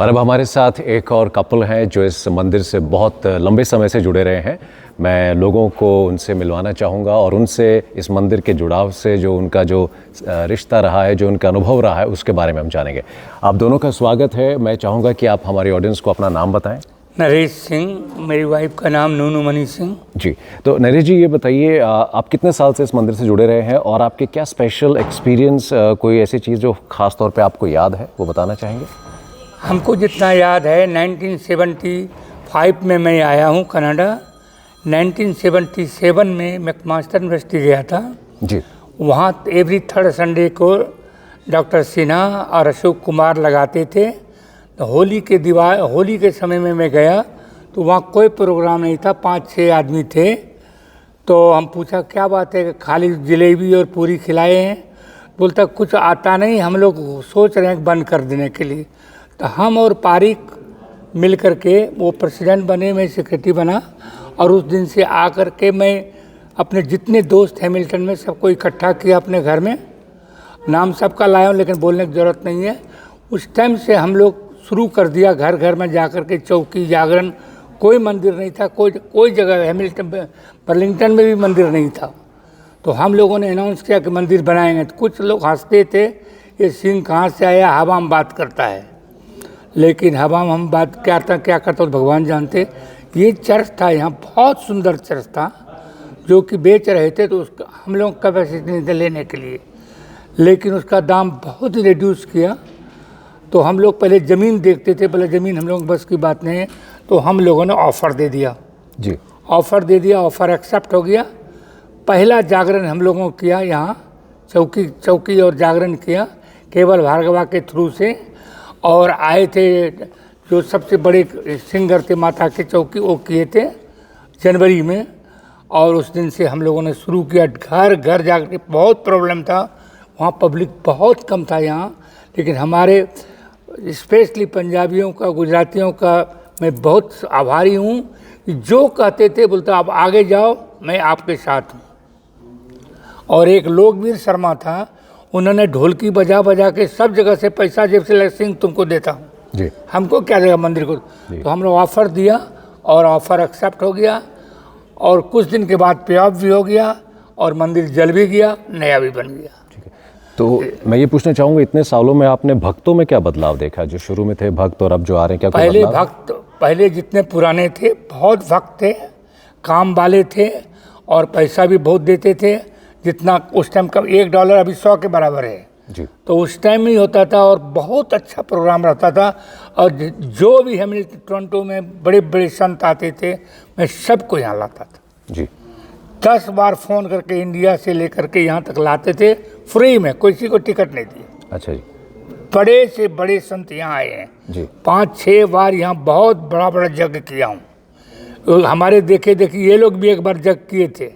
और अब हमारे साथ एक और कपल हैं जो इस मंदिर से बहुत लंबे समय से जुड़े रहे हैं। मैं लोगों को उनसे मिलवाना चाहूँगा और उनसे इस मंदिर के जुड़ाव से जो उनका जो रिश्ता रहा है, जो उनका अनुभव रहा है, उसके बारे में हम जानेंगे। आप दोनों का स्वागत है। मैं चाहूँगा कि आप हमारी ऑडियंस को अपना नाम बताएं। नरेश सिंह, मेरी वाइफ का नाम नूनू मनी सिंह। जी, तो नरेश जी ये बताइए, आप कितने साल से इस मंदिर से जुड़े रहे हैं और आपके क्या स्पेशल एक्सपीरियंस, कोई ऐसी चीज़ जो ख़ास तौर पे आपको याद है, वो बताना चाहेंगे? हमको जितना याद है 1975 में मैं आया हूँ कनाडा। 1977 में मैकमास्टर यूनिवर्सिटी गया था जी। वहाँ एवरी थर्ड संडे को डॉक्टर सिन्हा और अशोक कुमार लगाते थे। तो होली के समय में मैं गया तो वहाँ कोई प्रोग्राम नहीं था, 5-6 आदमी थे। तो हम पूछा क्या बात है, खाली जलेबी और पूरी खिलाए हैं। बोलता कुछ आता नहीं, हम लोग सोच रहे हैं बंद कर देने के लिए। तो हम और पारिक मिल कर के वो प्रेसिडेंट बने, मैं सेक्रेटरी बना। और उस दिन से आकर के मैं अपने जितने दोस्त हैमिल्टन में सबको इकट्ठा किया अपने घर में। नाम सबका लाया हूँ लेकिन बोलने की ज़रूरत नहीं है। उस टाइम से हम लोग शुरू कर दिया घर घर में जाकर के चौकी जागरण। कोई मंदिर नहीं था, कोई जगह हैमिल्टन बर्लिंगटन में भी मंदिर नहीं था। तो हम लोगों ने अनाउंस किया कि मंदिर बनाएंगे। तो कुछ लोग हंसते थे, ये सिंह कहाँ से आया, हवा में बात करता है। लेकिन हवा में हम बात क्या करता तो भगवान जानते। ये चर्च था, यहाँ बहुत सुंदर चर्च था जो कि बेच रहे थे। तो उसका हम लोग कैपेसिटी नहीं थे लेने के लिए, लेकिन उसका दाम बहुत ही रिड्यूस किया। तो हम लोग पहले ज़मीन देखते थे, पहले ज़मीन हम लोग बस की बात नहीं है। तो हम लोगों ने ऑफ़र दे दिया जी। ऑफ़र दे दिया, ऑफ़र एक्सेप्ट हो गया। पहला जागरण हम लोगों को किया यहाँ, चौकी और जागरण किया केवल भार्गवा के थ्रू से। और आए थे जो सबसे बड़े सिंगर थे माता के चौकी, वो किए थे जनवरी में। और उस दिन से हम लोगों ने शुरू किया, घर घर जाकर के। बहुत प्रॉब्लम था वहाँ, पब्लिक बहुत कम था यहाँ। लेकिन हमारे स्पेशली पंजाबियों का, गुजरातियों का मैं बहुत आभारी हूँ कि जो कहते थे बोलता आप आगे जाओ, मैं आपके साथ हूँ। और एक लोकवीर शर्मा था, उन्होंने ढोलकी बजा बजा के सब जगह से पैसा जेब से सिंह तुमको देता हूँ जी, हमको क्या देगा मंदिर को। तो हम लोग ऑफ़र दिया और ऑफ़र एक्सेप्ट हो गया। और कुछ दिन के बाद पे ऑफ भी हो गया और मंदिर जल भी गया, नया भी बन गया। ठीक है। तो मैं ये पूछना चाहूँगा, इतने सालों में आपने भक्तों में क्या बदलाव देखा? जो शुरू में थे भक्त और अब जो आ रहे हैं, क्या कोई बदलाव? पहले जितने पुराने थे बहुत भक्त थे, काम वाले थे और पैसा भी बहुत देते थे। जितना उस टाइम का $1 अभी 100 के बराबर है जी। तो उस टाइम ही होता था और बहुत अच्छा प्रोग्राम रहता था। और जो भी हैमिल्टन टोरंटो में बड़े बड़े संत आते थे, मैं सबको यहाँ लाता था जी। 10 बार फ़ोन करके इंडिया से लेकर के यहाँ तक लाते थे फ्री में, किसी को टिकट नहीं दिए। अच्छा जी। बड़े से बड़े संत यहाँ आए हैं जी। 5-6 बार यहाँ बहुत बड़ा बड़ा यज्ञ किया हूँ। हमारे देखे ये लोग भी एक बार यज्ञ किए थे,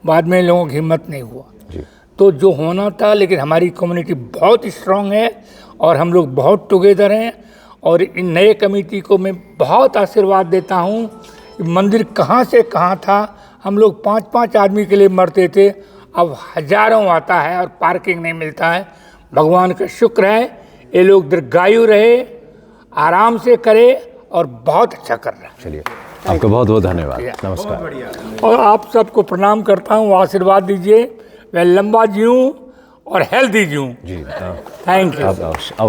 बाद में लोगों की हिम्मत नहीं हुआ जी। तो जो होना था। लेकिन हमारी कम्युनिटी बहुत स्ट्रांग है और हम लोग बहुत टुगेदर हैं। और इन नए कमेटी को मैं बहुत आशीर्वाद देता हूँ। मंदिर कहाँ से कहाँ था, हम लोग 5-5 आदमी के लिए मरते थे, अब हजारों आता है और पार्किंग नहीं मिलता है। भगवान का शुक्र है, ये लोग दीर्घायु रहे, आराम से करे और बहुत अच्छा कर रहा है। चलिए, आपका बहुत बहुत धन्यवाद। नमस्कार। और आप सबको प्रणाम करता हूँ, आशीर्वाद दीजिए, मैं लंबा जीऊँ और हेल्दी जीऊँ। जी। Thank you.